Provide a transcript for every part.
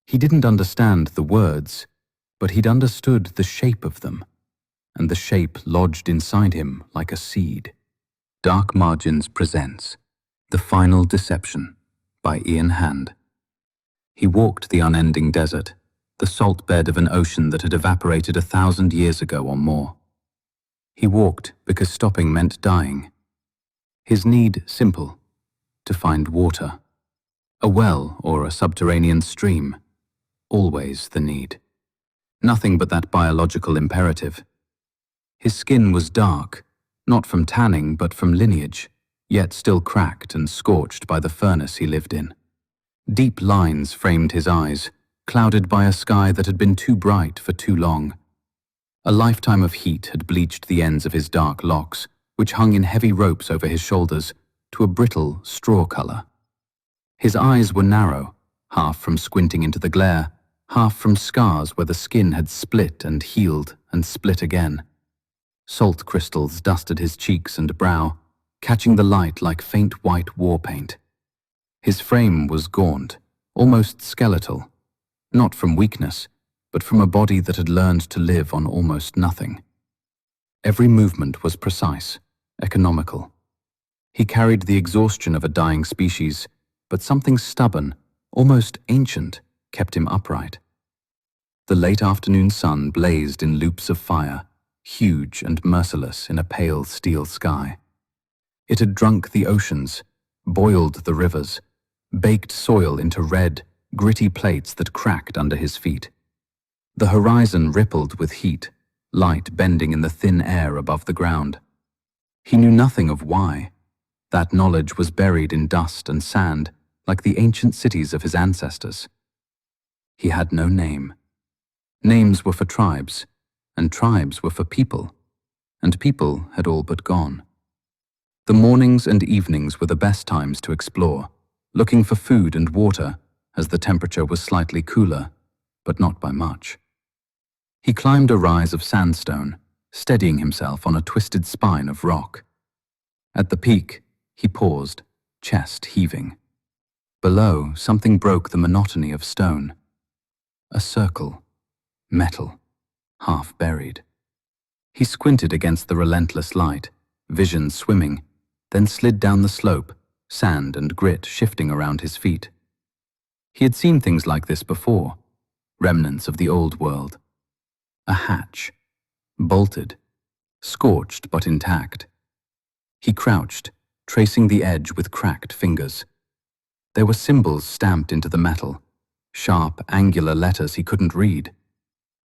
He didn't understand the words, but he'd understood the shape of them, and the shape lodged inside him like a seed. Dark Margins presents The Final Deception by Ian Hand. He walked the unending desert, the salt bed of an ocean that had evaporated 1,000 years ago or more. He walked because stopping meant dying. His need simple, to find water. A well or a subterranean stream, always the need. Nothing but that biological imperative. His skin was dark, not from tanning but from lineage, yet still cracked and scorched by the furnace he lived in. Deep lines framed his eyes, clouded by a sky that had been too bright for too long. A lifetime of heat had bleached the ends of his dark locks, which hung in heavy ropes over his shoulders, to a brittle straw color. His eyes were narrow, half from squinting into the glare, half from scars where the skin had split and healed and split again. Salt crystals dusted his cheeks and brow, catching the light like faint white war paint. His frame was gaunt, almost skeletal, not from weakness, but from a body that had learned to live on almost nothing. Every movement was precise, economical. He carried the exhaustion of a dying species, but something stubborn, almost ancient, kept him upright. The late afternoon sun blazed in loops of fire, huge and merciless in a pale steel sky. It had drunk the oceans, boiled the rivers, baked soil into red, gritty plates that cracked under his feet. The horizon rippled with heat, light bending in the thin air above the ground. He knew nothing of why. That knowledge was buried in dust and sand, like the ancient cities of his ancestors. He had no name. Names were for tribes, and tribes were for people, and people had all but gone. The mornings and evenings were the best times to explore, looking for food and water, as the temperature was slightly cooler, but not by much. He climbed a rise of sandstone, steadying himself on a twisted spine of rock. At the peak, he paused, chest heaving. Below, something broke the monotony of stone. A circle, metal, half buried. He squinted against the relentless light, vision swimming, then slid down the slope, sand and grit shifting around his feet. He had seen things like this before, remnants of the old world. A hatch, bolted, scorched but intact. He crouched, tracing the edge with cracked fingers. There were symbols stamped into the metal, sharp, angular letters he couldn't read.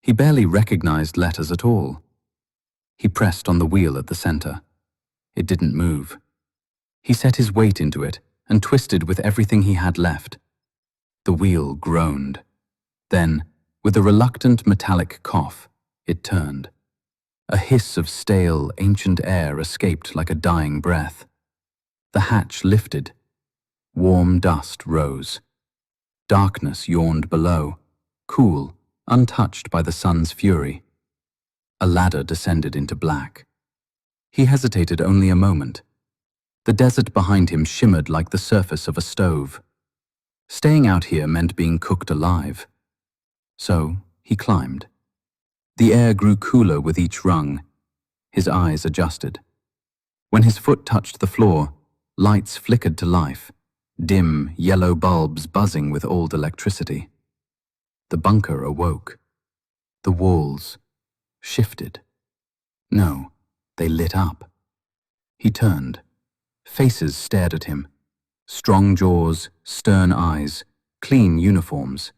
He barely recognized letters at all. He pressed on the wheel at the center. It didn't move. He set his weight into it and twisted with everything he had left. The wheel groaned. Then, with a reluctant metallic cough, it turned. A hiss of stale, ancient air escaped like a dying breath. The hatch lifted. Warm dust rose. Darkness yawned below, cool, untouched by the sun's fury. A ladder descended into black. He hesitated only a moment. The desert behind him shimmered like the surface of a stove. Staying out here meant being cooked alive. So he climbed. The air grew cooler with each rung. His eyes adjusted. When his foot touched the floor, lights flickered to life, dim, yellow bulbs buzzing with old electricity. The bunker awoke. The walls shifted. No, they lit up. He turned. Faces stared at him. Strong jaws, stern eyes, clean uniforms.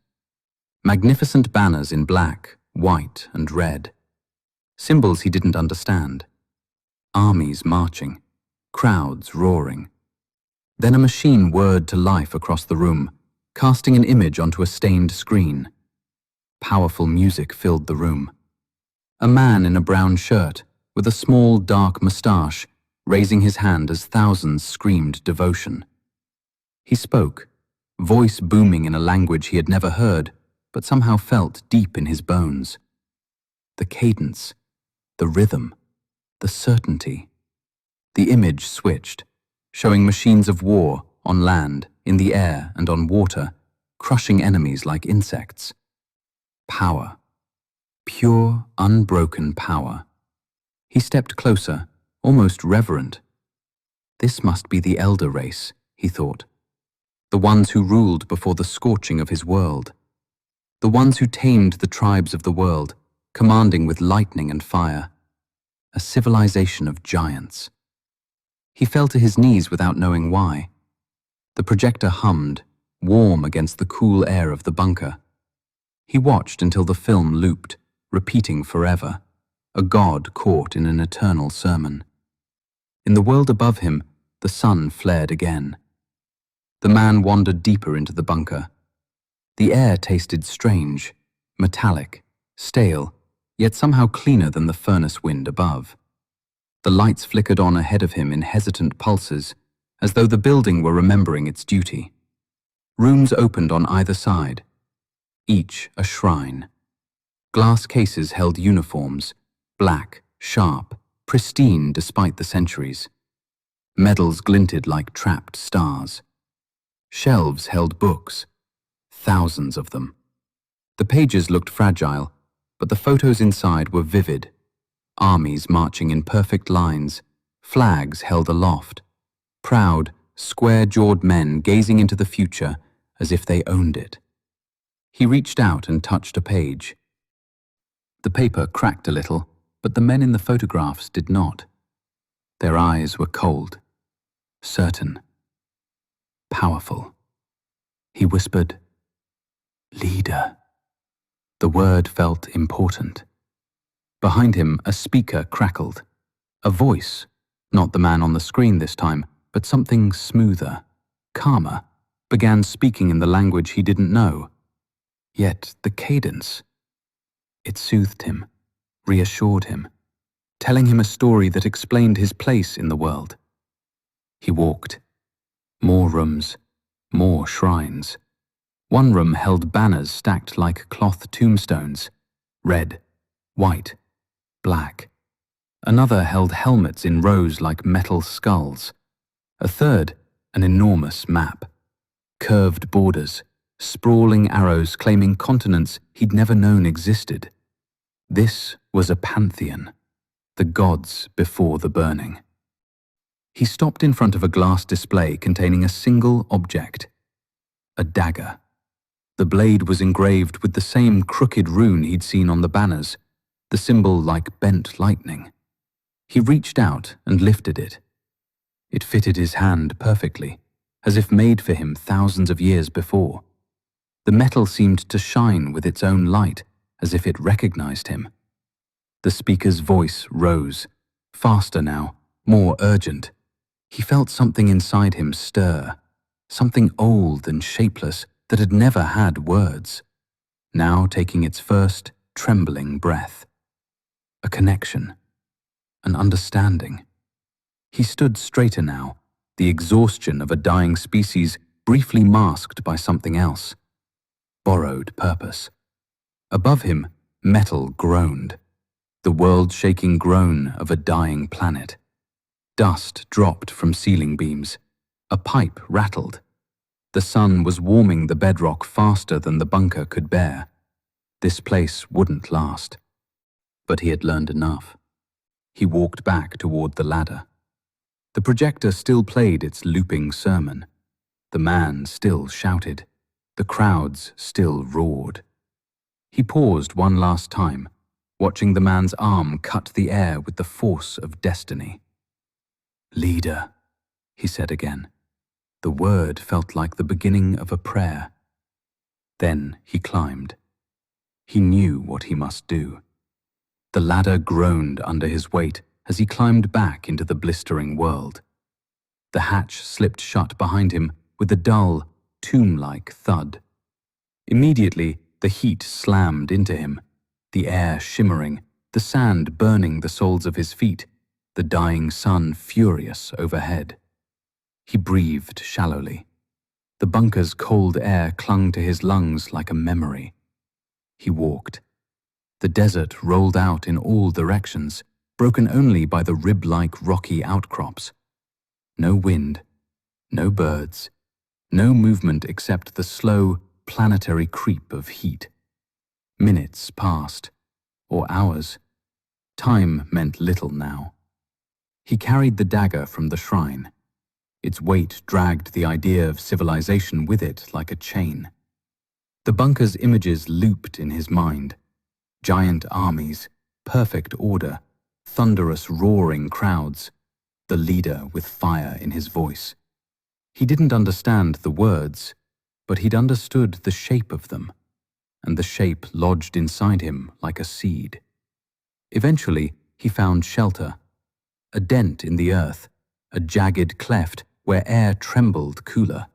Magnificent banners in black, white, and red. Symbols he didn't understand. Armies marching. Crowds roaring. Then a machine whirred to life across the room, casting an image onto a stained screen. Powerful music filled the room. A man in a brown shirt, with a small dark moustache, raising his hand as thousands screamed devotion. He spoke, voice booming in a language he had never heard, but somehow felt deep in his bones. The cadence, the rhythm, the certainty. The image switched, showing machines of war on land, in the air, and on water, crushing enemies like insects. Power. Pure, unbroken power. He stepped closer, almost reverent. This must be the elder race, he thought. The ones who ruled before the scorching of his world. The ones who tamed the tribes of the world, commanding with lightning and fire. A civilization of giants. He fell to his knees without knowing why. The projector hummed, warm against the cool air of the bunker. He watched until the film looped, repeating forever, a god caught in an eternal sermon. In the world above him, the sun flared again. The man wandered deeper into the bunker. The air tasted strange, metallic, stale, yet somehow cleaner than the furnace wind above. The lights flickered on ahead of him in hesitant pulses, as though the building were remembering its duty. Rooms opened on either side, each a shrine. Glass cases held uniforms, black, sharp, pristine despite the centuries. Medals glinted like trapped stars. Shelves held books, thousands of them. The pages looked fragile, but the photos inside were vivid. Armies marching in perfect lines, flags held aloft. Proud, square-jawed men gazing into the future as if they owned it. He reached out and touched a page. The paper cracked a little, but the men in the photographs did not. Their eyes were cold, certain, powerful. He whispered, "Leader." The word felt important. Behind him, a speaker crackled. A voice, not the man on the screen this time, but something smoother, calmer, began speaking in the language he didn't know. Yet the cadence, it soothed him, reassured him, telling him a story that explained his place in the world. He walked. More rooms, more shrines. One room held banners stacked like cloth tombstones, red, white, black. Another held helmets in rows like metal skulls. A third, an enormous map. Curved borders, sprawling arrows claiming continents he'd never known existed. This was a pantheon, the gods before the burning. He stopped in front of a glass display containing a single object, a dagger. The blade was engraved with the same crooked rune he'd seen on the banners, the symbol like bent lightning. He reached out and lifted it. It fitted his hand perfectly, as if made for him thousands of years before. The metal seemed to shine with its own light, as if it recognized him. The speaker's voice rose, faster now, more urgent. He felt something inside him stir, something old and shapeless that had never had words, now taking its first trembling breath. A connection, an understanding. He stood straighter now, the exhaustion of a dying species briefly masked by something else. Borrowed purpose. Above him, metal groaned, the world-shaking groan of a dying planet. Dust dropped from ceiling beams. A pipe rattled. The sun was warming the bedrock faster than the bunker could bear. This place wouldn't last. But he had learned enough. He walked back toward the ladder. The projector still played its looping sermon. The man still shouted. The crowds still roared. He paused one last time, watching the man's arm cut the air with the force of destiny. "Leader," he said again. The word felt like the beginning of a prayer. Then he climbed. He knew what he must do. The ladder groaned under his weight as he climbed back into the blistering world. The hatch slipped shut behind him with a dull, tomb-like thud. Immediately, the heat slammed into him, the air shimmering, the sand burning the soles of his feet, the dying sun furious overhead. He breathed shallowly. The bunker's cold air clung to his lungs like a memory. He walked. The desert rolled out in all directions, broken only by the rib-like rocky outcrops. No wind, no birds, no movement except the slow, planetary creep of heat. Minutes passed, or hours. Time meant little now. He carried the dagger from the shrine. Its weight dragged the idea of civilization with it like a chain. The bunker's images looped in his mind. Giant armies, perfect order, thunderous roaring crowds, the leader with fire in his voice. He didn't understand the words, but he'd understood the shape of them, and the shape lodged inside him like a seed. Eventually, he found shelter. A dent in the earth, a jagged cleft where air trembled cooler.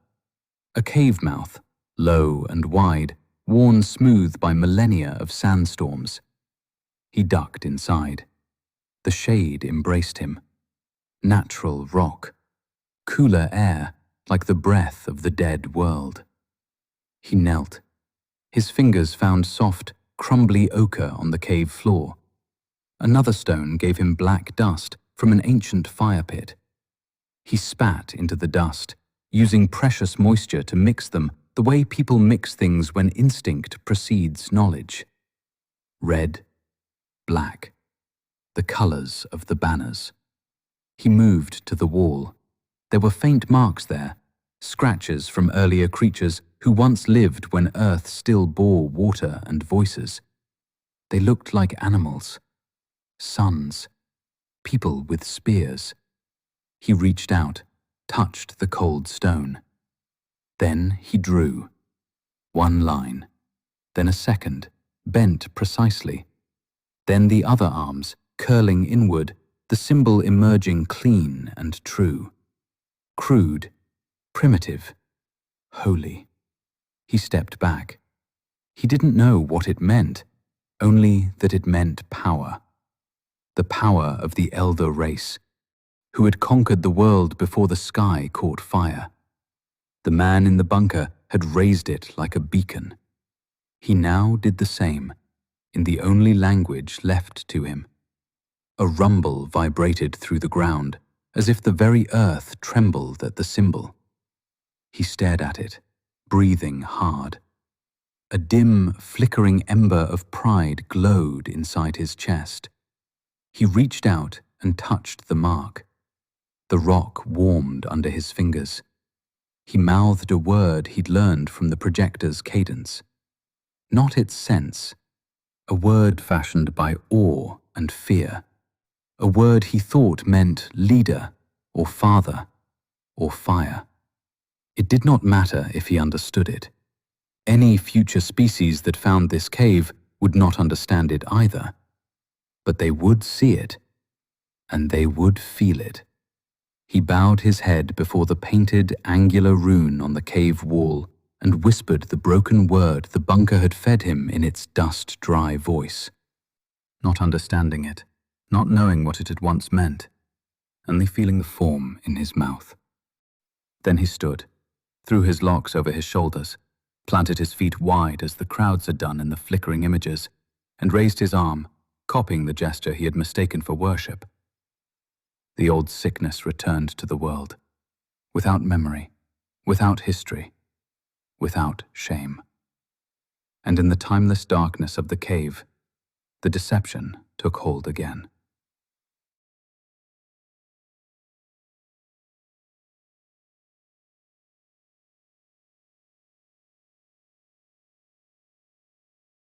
A cave mouth, low and wide, worn smooth by millennia of sandstorms. He ducked inside. The shade embraced him. Natural rock. Cooler air, like the breath of the dead world. He knelt. His fingers found soft, crumbly ochre on the cave floor. Another stone gave him black dust from an ancient fire pit. He spat into the dust, using precious moisture to mix them the way people mix things when instinct precedes knowledge. Red, black, the colors of the banners. He moved to the wall. There were faint marks there, scratches from earlier creatures who once lived when Earth still bore water and voices. They looked like animals, suns, people with spears. He reached out, touched the cold stone. Then he drew. One line, then a second, bent precisely. Then the other arms, curling inward, the symbol emerging clean and true. Crude, primitive, holy. He stepped back. He didn't know what it meant, only that it meant power. The power of the elder race, who had conquered the world before the sky caught fire. The man in the bunker had raised it like a beacon. He now did the same, in the only language left to him. A rumble vibrated through the ground, as if the very earth trembled at the symbol. He stared at it, breathing hard. A dim, flickering ember of pride glowed inside his chest. He reached out and touched the mark. The rock warmed under his fingers. He mouthed a word he'd learned from the projector's cadence. Not its sense, a word fashioned by awe and fear. A word he thought meant leader, or father, or fire. It did not matter if he understood it. Any future species that found this cave would not understand it either. But they would see it, and they would feel it. He bowed his head before the painted, angular rune on the cave wall and whispered the broken word the bunker had fed him in its dust-dry voice. Not understanding it, not knowing what it had once meant, only feeling the form in his mouth. Then he stood, threw his locks over his shoulders, planted his feet wide as the crowds had done in the flickering images, and raised his arm, copying the gesture he had mistaken for worship. The old sickness returned to the world, without memory, without history, without shame. And in the timeless darkness of the cave, the deception took hold again.